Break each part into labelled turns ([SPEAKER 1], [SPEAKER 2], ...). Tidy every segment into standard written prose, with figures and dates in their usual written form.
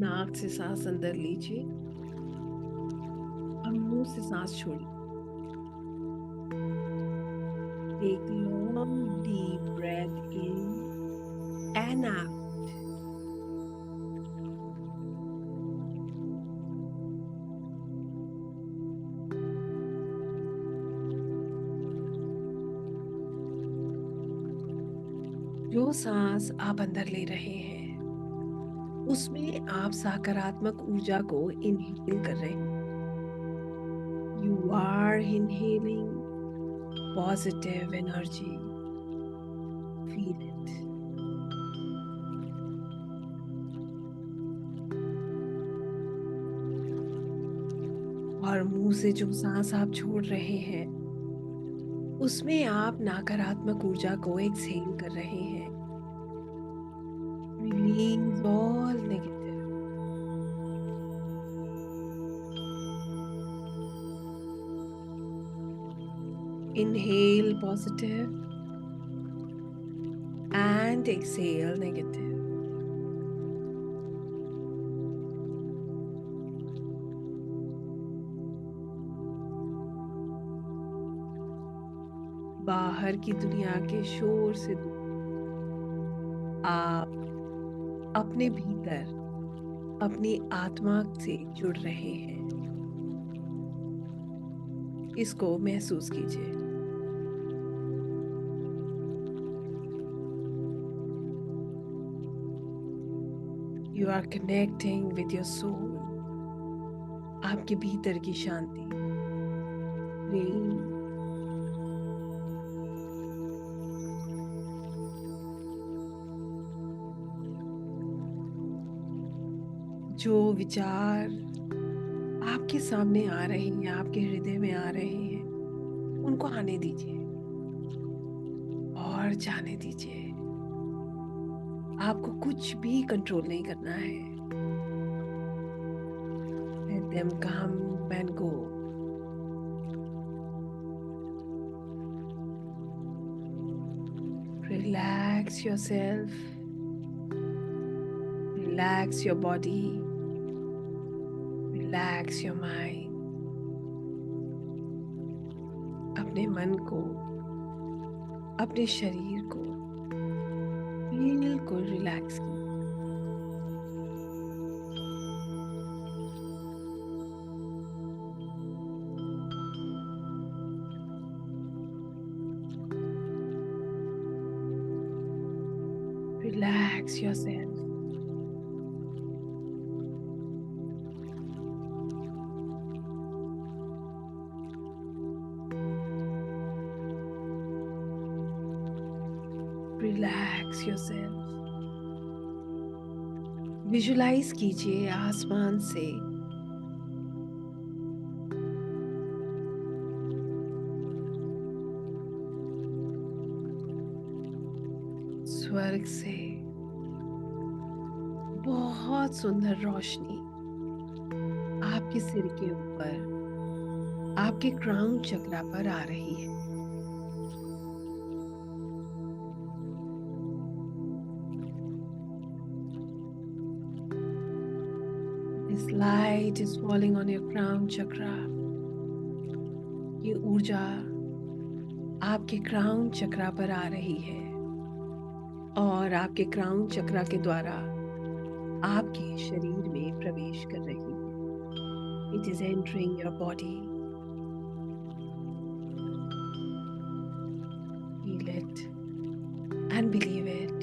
[SPEAKER 1] नाक से सांस अंदर लीजिए और मुंह से सांस छोड़िए। Take long deep breath in and out. जो सांस आप अंदर ले रहे हैं उसमें आप सकारात्मक ऊर्जा को इनहेल कर रहे हैं। You are inhaling positive energy. Feel it. और मुंह से जो सांस आप छोड़ रहे हैं उसमें आप नकारात्मक ऊर्जा को एक्सहेल कर रहे हैं। Release all negative. Inhale positive and exhale negative. बाहर की दुनिया के शोर से दूर आप अपने भीतर अपनी आत्मा से जुड़ रहे हैं। इसको महसूस कीजिए। You are connecting with your soul. आपके भीतर की शांति, प्रेम, जो विचार आपके सामने आ रहे हैं, आपके हृदय में आ रहे हैं, उनको आने दीजिए और जाने दीजिए। आपको कुछ भी कंट्रोल नहीं करना है। Let them come and go. Relax yourself. Relax your body. Relax your mind. अपने मन को, अपने शरीर को बिल्कुल रिलैक्स कीजिए। Relax yourself. Relax yourself. Visualize कीजिए आसमान से स्वर्ग से बहुत सुंदर रोशनी आपके सिर के ऊपर, आपके क्राउन चक्रा पर आ रही है। This light is falling on your crown chakra. ये ऊर्जा आपके क्राउन चक्रा पर आ रही है और आपके क्राउन चक्रा के द्वारा आपके शरीर में प्रवेश कर रही है। It is entering your body. Feel it and believe it.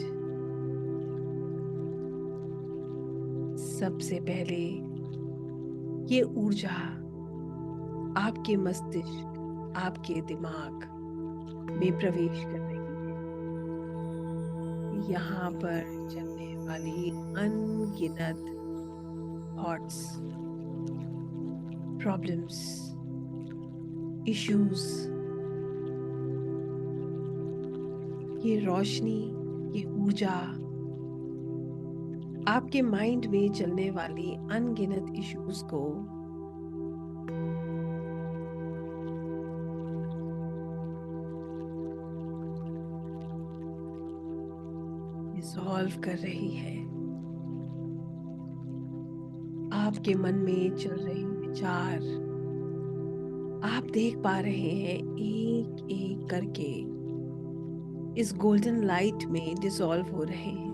[SPEAKER 1] सबसे पहले ये ऊर्जा आपके मस्तिष्क, आपके दिमाग में प्रवेश कर रही है। यहाँ पर चलने वाली अनगिनत थॉट्स, प्रॉब्लम्स, इश्यूज, ये रोशनी, ये ऊर्जा आपके माइंड में चलने वाली अनगिनत इश्यूज को सॉल्व कर रही है। आपके मन में चल रहे विचार आप देख पा रहे हैं एक एक करके इस गोल्डन लाइट में डिसॉल्व हो रहे हैं।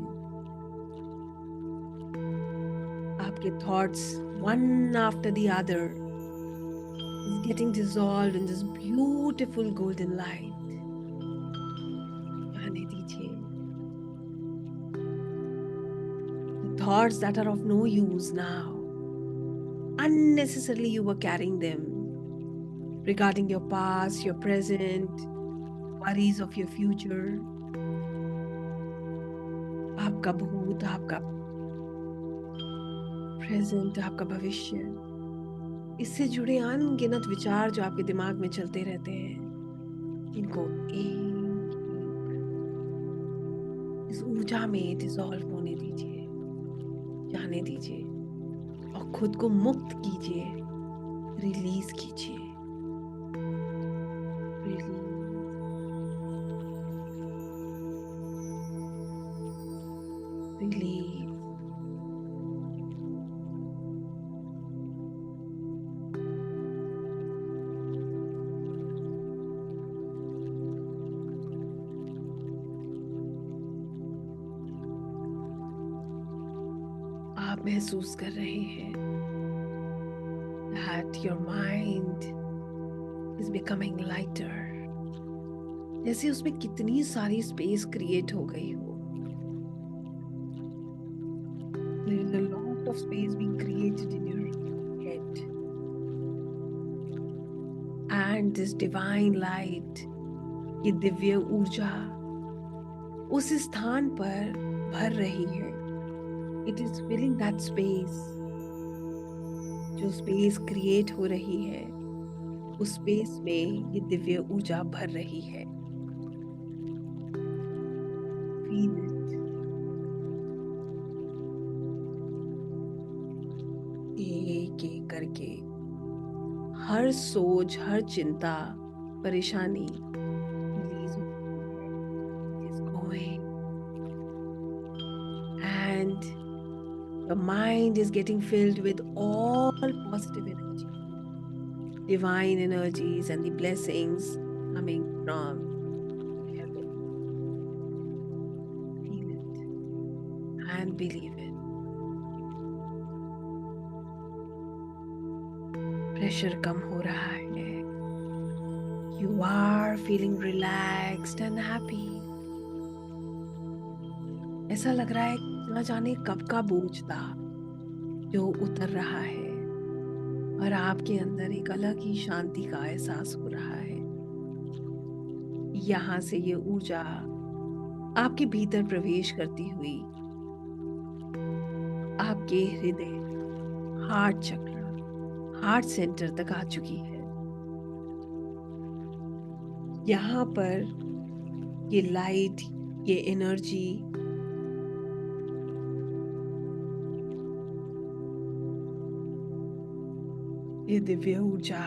[SPEAKER 1] आपके thoughts one after the other is getting dissolved in this beautiful golden light. जाने दीजिए the thoughts that are of no use now. Unnecessarily you were carrying them regarding your past, your present, worries of your future, आपका भूत, आपका present, आपका भविष्य, इससे जुड़े अनगिनत विचार जो आपके दिमाग में चलते रहते हैं, इनको एक इस ऊर्जा में डिसॉल्व होने दीजिए, जाने दीजिए और खुद को मुक्त कीजिए, रिलीज कीजिए, रिलीज। आप महसूस कर रहे हैं that your mind is becoming lighter, जैसे उसमें कितनी सारी स्पेस क्रिएट हो गई हो। There is a lot of space being created in your head, and this divine light, ये दिव्य ऊर्जा उस स्थान पर भर रही है। It is filling that space, जो स्पेस क्रिएट हो रही है उस स्पेस में ये दिव्य ऊर्जा भर रही है। Feel it. एक एक करके हर सोच, हर चिंता, परेशानी release is going, and the mind is getting filled with all positive energy, divine energies and the blessings coming from heaven. Feel it and believe it. Pressure कम हो रहा है। You are feeling relaxed and happy. ऐसा लग रहा है ना जाने कब का बोझ था जो उतर रहा है और आपके अंदर एक अलग ही शांति का एहसास हो रहा है। यहाँ से ये ऊर्जा आपके भीतर प्रवेश करती हुई आपके हृदय, हार्ट चक्र, हार्ट सेंटर तक आ चुकी है। यहाँ पर ये लाइट, ये एनर्जी ये दिव्य ऊर्जा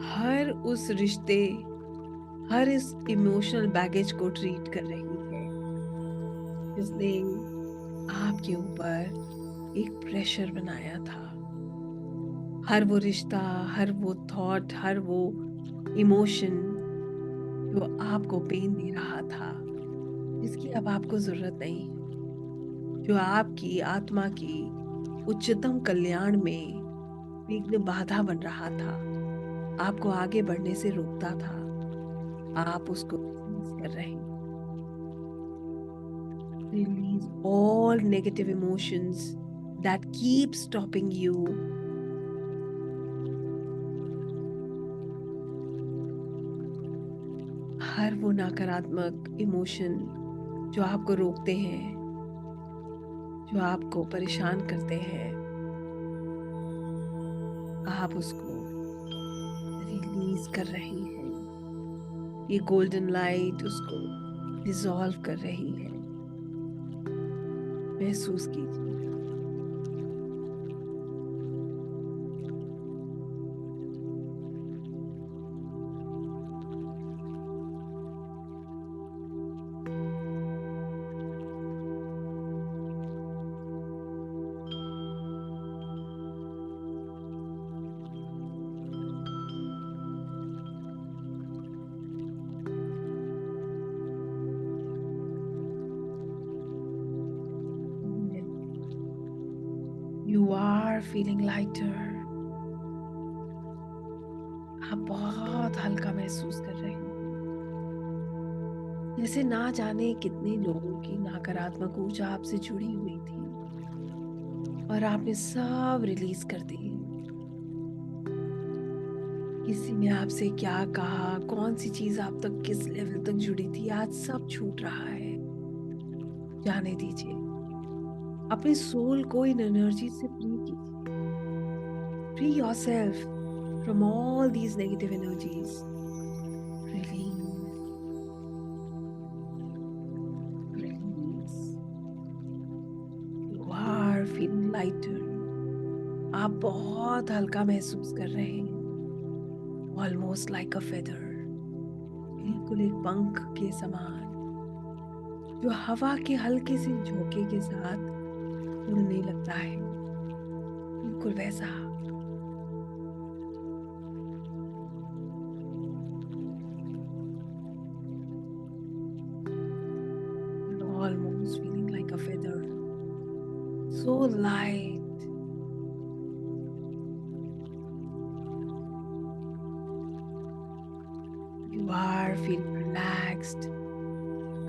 [SPEAKER 1] हर उस रिश्ते, हर इस इमोशनल बैगेज को ट्रीट कर रही है जिसने आपके ऊपर एक प्रेशर बनाया था। हर वो रिश्ता, हर वो थॉट, हर वो इमोशन जो आपको पेन दे रहा था, जिसकी अब आपको जरूरत नहीं, जो आपकी आत्मा की उच्चतम कल्याण में विघ्न बाधा बन रहा था, आपको आगे बढ़ने से रोकता था, आप उसको रिलीज कर रहे हैं। Release all negative emotions that keep stopping you. हर वो नकारात्मक इमोशन जो आपको रोकते हैं, जो आपको परेशान करते हैं, आप उसको रिलीज कर रही हैं। ये गोल्डन लाइट उसको डिसॉल्व कर रही है। महसूस कीजिए। You are feeling lighter. आप बहुत हल्का महसूस कर रहे हैं। जैसे ना जाने कितने लोगों की नकारात्मक ऊर्जा आपसे जुड़ी हुई थी और आपने सब रिलीज कर दी। किसी ने आपसे क्या कहा, कौन सी चीज आप तक किस लेवल तक जुड़ी थी, आज सब छूट रहा है। जाने दीजिए। अपनी सोल को इन एनर्जी से फ्री कीजिए। Free yourself from all these negative energies. Release, release. You are feeling lighter. आप बहुत हल्का महसूस कर रहे हैं। Almost like a feather. बिल्कुल एक पंख के समान जो हवा के हल्के से झोंके के साथ उड़ने लगता है, बिल्कुल वैसा। Almost feeling like a feather, so light. You are feeling relaxed,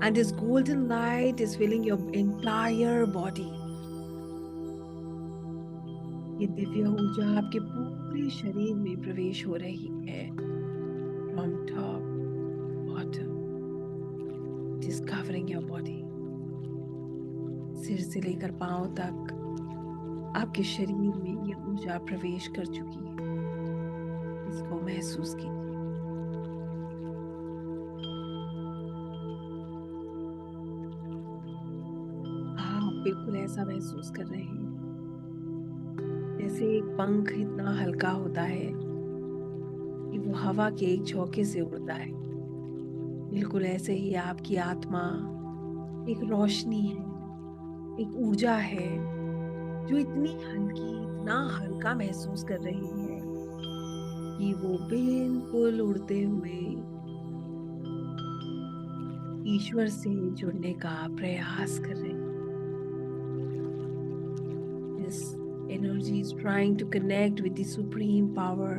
[SPEAKER 1] and this golden light is filling your entire body. ये दिव्य ऊर्जा आपके पूरे शरीर में प्रवेश हो रही है। From top, bottom, it is covering your body. सिर से लेकर पांव तक आपके शरीर में ये ऊर्जा प्रवेश कर चुकी है। इसको महसूस कीजिए। आप बिल्कुल ऐसा महसूस कर रहे हैं जैसे एक पंख इतना हल्का होता है कि वो हवा के एक झोंके से उड़ता है। बिल्कुल ऐसे ही आपकी आत्मा एक रोशनी है, एक ऊर्जा है जो इतनी हल्की, इतना हल्का महसूस कर रही है कि वो बिल्कुल उड़ते हुए ईश्वर से जुड़ने का प्रयास कर रहे हैं। This energy is trying to connect with the supreme power,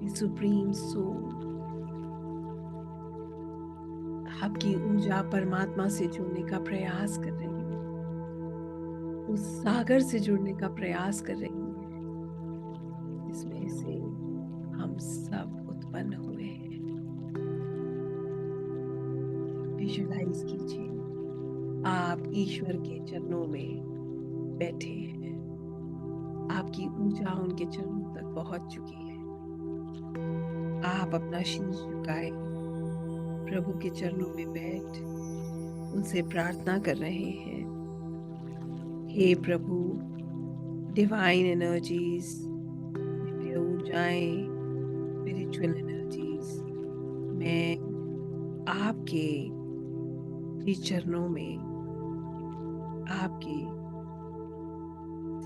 [SPEAKER 1] the supreme soul. आपकी ऊर्जा परमात्मा से जुड़ने का प्रयास कर रही है, उस सागर से जुड़ने का प्रयास कर रही है जिसमें से हम सब उत्पन्न हुए हैं। विजुलाइज कीजिए आप ईश्वर के चरणों में बैठे हैं। आपकी ऊर्जा उनके चरणों तक पहुंच चुकी है। आप अपना शीश झुकाए प्रभु के चरणों में बैठ उनसे प्रार्थना कर रहे हैं। हे प्रभु, divine energies, Divya ऊर्जाएं, spiritual energies, मैं आपके ही चरणों में, आपके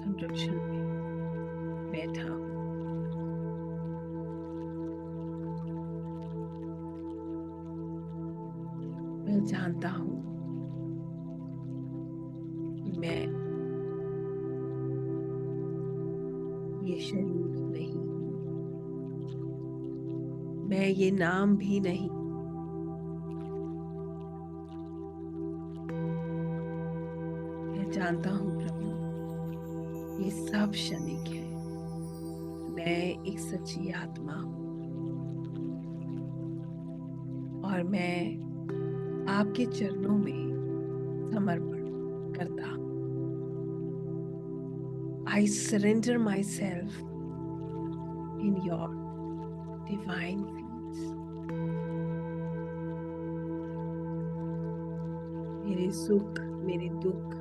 [SPEAKER 1] संरक्षण में बैठा हूँ। मैं जानता हूँ कि मैं ये शरीर नहीं हूँ, मैं ये नाम भी नहीं। मैं जानता हूँ प्रभु, ये सब क्षणिक है। मैं एक सच्ची आत्मा हूँ और मैं आपके चरणों में समर्पण करता हूँ। I surrender myself in your divine feet. मेरे सुख, मेरे दुख,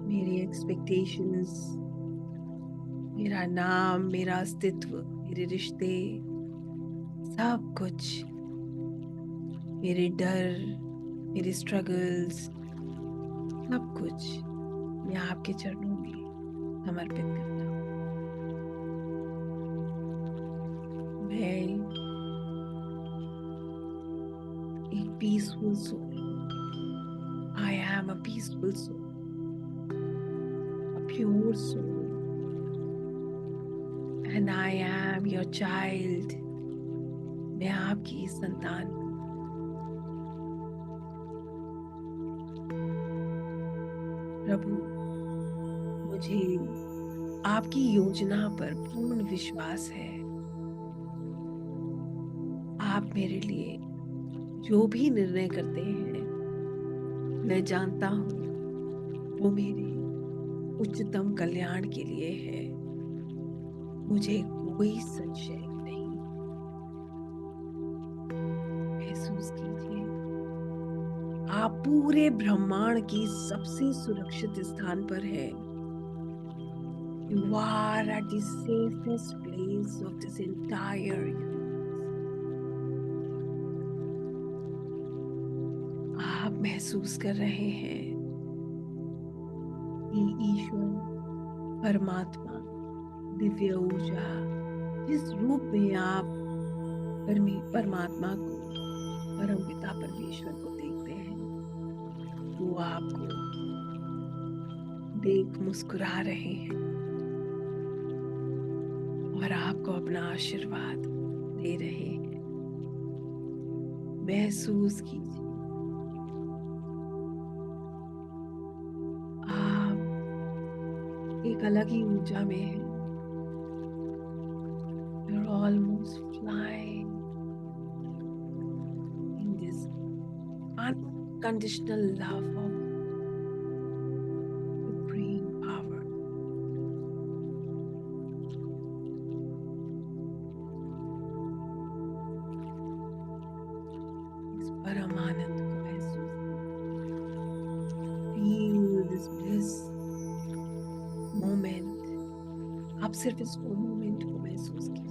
[SPEAKER 1] मेरे एक्सपेक्टेशंस, मेरा नाम, मेरा अस्तित्व, मेरे रिश्ते, सब कुछ, मेरे डर, मेरे स्ट्रगल्स, सब कुछ मैं आपके चरणों में समर्पित करता हूँ। मैं एक peaceful soul, I am a peaceful soul. pure soul, and I am your child. मैं आपकी संतान हूँ। प्रभु, मुझे आपकी योजना पर पूर्ण विश्वास है। आप मेरे लिए जो भी निर्णय करते हैं, मैं जानता हूँ वो मेरे उच्चतम कल्याण के लिए है। मुझे कोई संशय नहीं। महसूस कीजिए, आप पूरे ब्रह्मांड की सबसे सुरक्षित स्थान पर हैं। You are at the safest place of this entire universe. आप महसूस कर रहे हैं कि ईश्वर, परमात्मा, दिव्य ऊर्जा, जिस रूप में आप परमात्मा को, परमपिता परमेश्वर को देखते हैं, वो आपको देख मुस्कुरा रहे हैं और आपको अपना आशीर्वाद दे रहे हैं। महसूस कीजिए, आप एक अलग ही ऊर्जा में हैं। You're almost flying in this unconditional love of supreme power. इस परम आनंद को महसूस कीजिए। Feel this bliss moment. आप सिर्फ इस मोमेंट को महसूस कीजिए,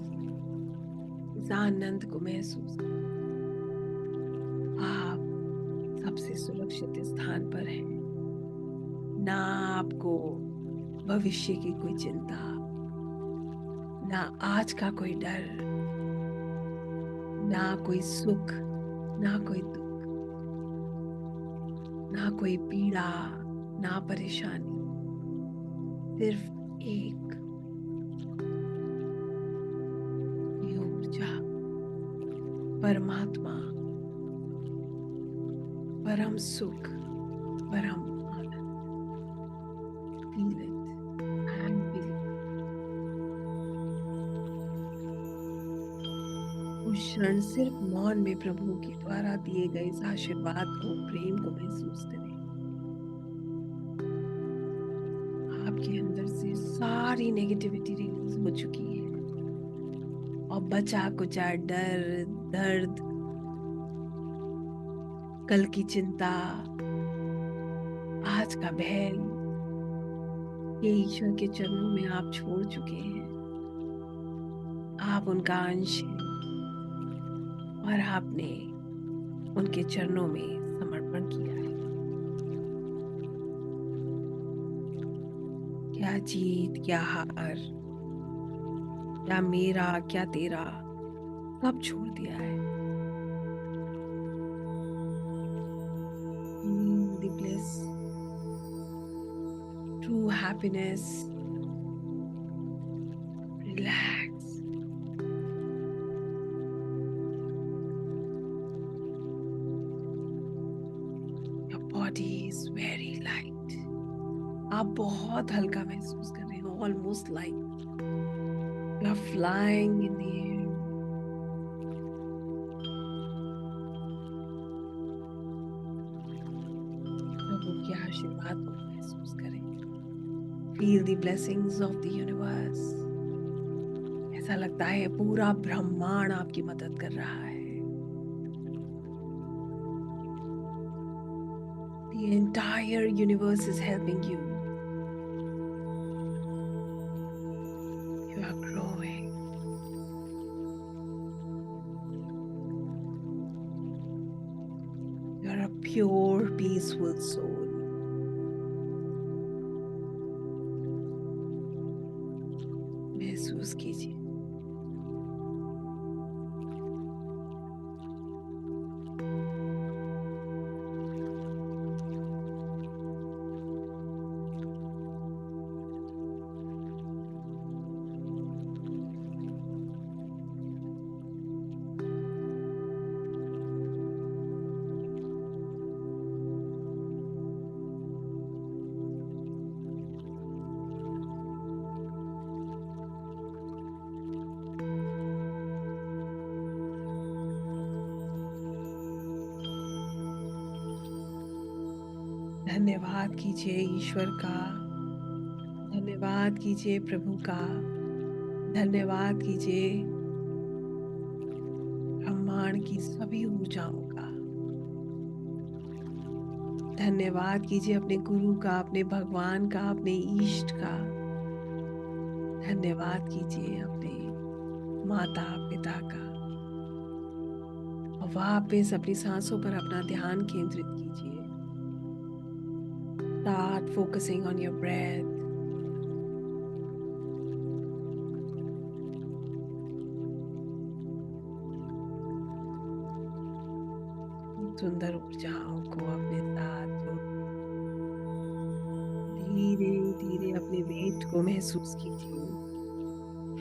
[SPEAKER 1] इस आनंद को महसूस कीजिए। आप सबसे सुरक्षित स्थान पर हैं। ना आपको भविष्य की कोई चिंता, ना आज का कोई डर, ना कोई सुख, ना कोई दुख, ना कोई पीड़ा, ना परेशानी। सिर्फ एक ऊर्जा, परमात्मा, परम सुख, परम आनंद। Feel it and believe. उस क्षण सिर्फ मौन में प्रभु के द्वारा दिए गए इस आशीर्वाद को, प्रेम को महसूस करें। आपके अंदर से सारी नेगेटिविटी रिलीज हो चुकी है और बचा कुचा डर, दर्द, कल की चिंता, आज का भय, ये ईश्वर के चरणों में आप छोड़ चुके हैं। आप उनका अंश हैं और आपने उनके चरणों में समर्पण किया है। क्या जीत, क्या हार, क्या मेरा, क्या तेरा, सब छोड़ दिया है। The bliss, true happiness. Relax. Your body is very light. आप बहुत हल्का महसूस कर रहे हो, almost like you are flying in the air. प्रभु के आशीर्वाद को महसूस करें। Feel the blessings of the universe. ऐसा लगता है पूरा ब्रह्मांड आपकी मदद कर रहा है। The entire universe is helping you. You are growing. You are a pure, peaceful soul. महसूस कीजिए, धन्यवाद कीजिए ईश्वर का, धन्यवाद कीजिए प्रभु का, धन्यवाद कीजिए ब्रह्मांड की सभी ऊर्जाओं का। धन्यवाद कीजिए अपने गुरु का, अपने भगवान का, अपने इष्ट का। धन्यवाद कीजिए अपने माता पिता का। और वापस अपनी सांसों पर अपना ध्यान केंद्रित कीजिए। Start focusing on your breath. सुंदर ऊर्जाओं को अपने साथ जोड़, धीरे धीरे अपने वेट को महसूस कीजिए।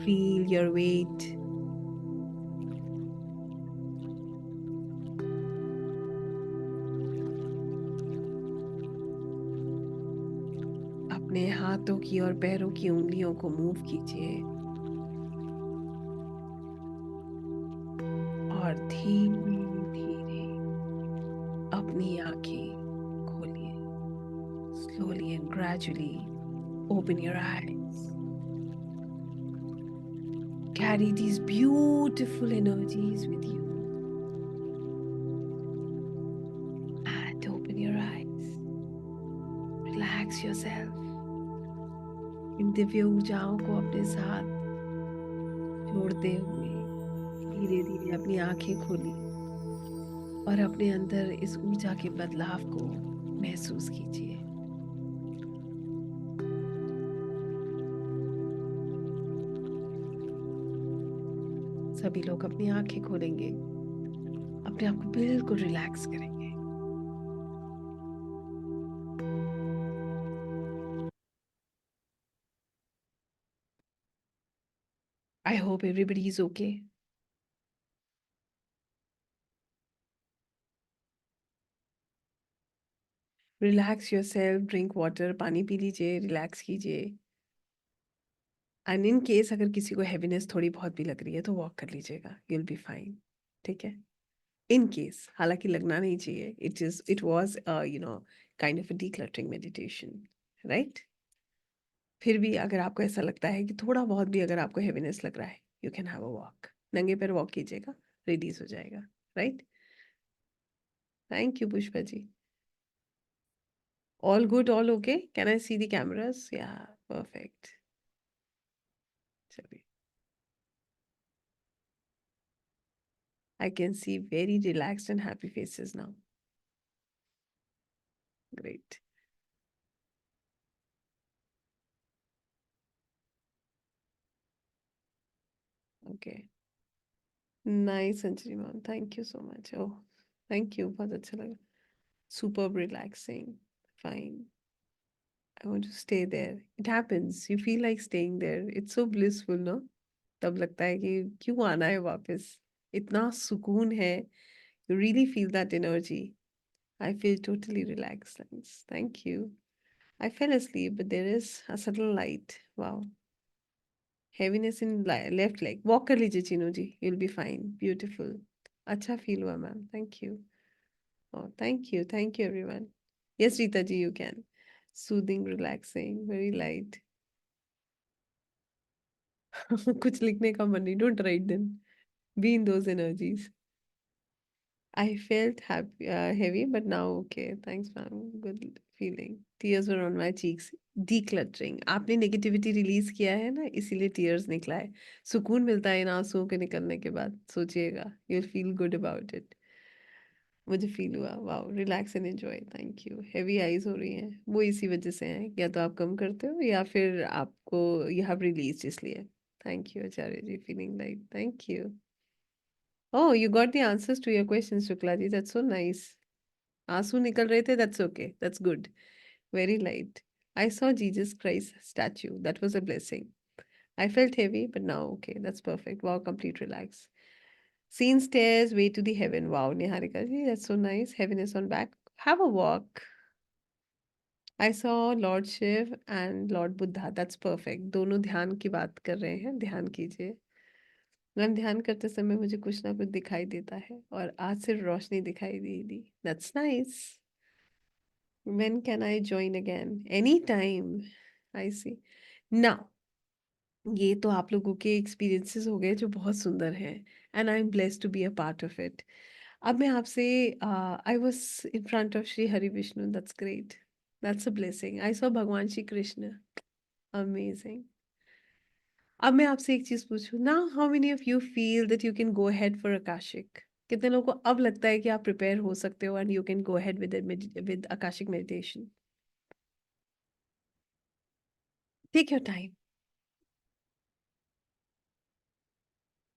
[SPEAKER 1] Feel your weight. अपने हाथों की और पैरों की उंगलियों को मूव कीजिए और धीरे धीरे अपनी आंखें खोलिए। Slowly and gradually open your eyes. Carry these beautiful energies with you and open your eyes. Relax yourself. इन दिव्य ऊर्जाओं को अपने साथ जोड़ते हुए धीरे धीरे अपनी आंखें खोली और अपने अंदर इस ऊर्जा के बदलाव को महसूस कीजिए। सभी लोग अपनी आंखें खोलेंगे, अपने आप को बिल्कुल रिलैक्स करेंगे। I hope everybody is okay. Relax yourself, drink water, पानी पी लीजिए, रिलैक्स कीजिए। एंड इन केस अगर किसी को हैवीनेस थोड़ी बहुत भी लग रही है तो वॉक कर लीजिएगा, you'll be fine. ठीक है? इन केस, हालांकि लगना नहीं चाहिए। It was kind of a decluttering meditation, right? फिर भी अगर आपको ऐसा लगता है कि थोड़ा बहुत भी अगर आपको हैवीनेस लग रहा है, you can have a walk. नंगे पैर वॉक कीजिएगा, रिलीज हो जाएगा, right? Thank you Pushpa ji. All good, all okay? Can I see the cameras? Yeah, perfect. चलिए, I can see very relaxed and happy faces now. Great. Okay, nice Anjali ma'am, thank you so much. Oh, thank you, बहुत अच्छा लगा। Superb relaxing, fine. I want to stay there. It happens. You feel like staying there. It's so blissful, no? तब लगता है कि क्यों आना है वापस, इतना सुकून है। You really feel that energy. I feel totally relaxed. Thanks. Thank you. I fell asleep, but there is a subtle light. Wow. Heaviness in left leg. Walk कर लीजिए चीनू जी. You'll be fine. Beautiful. अच्छा feel हुआ ma'am. Thank you. Oh, thank you. Thank you everyone. Yes, Rita ji, you can. Soothing, relaxing, very light. कुछ लिखने का मन नहीं, don't write then, be in those energies. I felt heavy but now okay, thanks ma'am, good feeling, tears were on my cheeks. decluttering, आपने negativity release किया है ना, इसीलिए टीयर्स निकला है। सुकून मिलता है इन आंसुओं के निकलने के बाद, सोचिएगा, you will feel good about it. मुझे फील हुआ, wow, relax and enjoy. Thank you. Heavy eyes हो रही हैं, वो इसी वजह से हैं, या तो आप कम करते हो या फिर आपको यू हैव रिलीज, इसलिए। Thank you Acharya ji, feeling light, thank you. Oh, you got the answers to your question Shukla ji, that's so nice. आंसू निकल रहे थे, that's okay, that's good, very light. I saw Jesus Christ statue, that was a blessing. I felt heavy, but now okay. That's perfect. Wow, complete relax. Seen stairs way to the heaven. Wow, Niharika ji, that's so nice. Heaven is on back. Have a walk. I saw Lord Shiv and Lord Buddha. That's perfect. दोनों ध्यान की बात कर रहे हैं, ध्यान कीजिए। Ma'am, ध्यान करते समय मुझे कुछ ना कुछ दिखाई देता है और आज सिर्फ रोशनी दिखाई दी। That's nice. When can I join again? Anytime. I see. Now, ये तो आप लोगों के एक्सपीरियंसेस हो गए जो बहुत सुंदर हैं and I am blessed to be a part of it. अब मैं आपसे I was in front of Shri Hari Vishnu, that's great, that's a blessing. I saw भगवान श्री कृष्ण, अमेजिंग। अब मैं आपसे एक चीज पूछूं ना, how many of you feel that you can go ahead for Akashic? कितने लोगों को अब लगता है कि आप प्रिपेयर हो सकते हो and you can go ahead with akashic meditation? Take your time.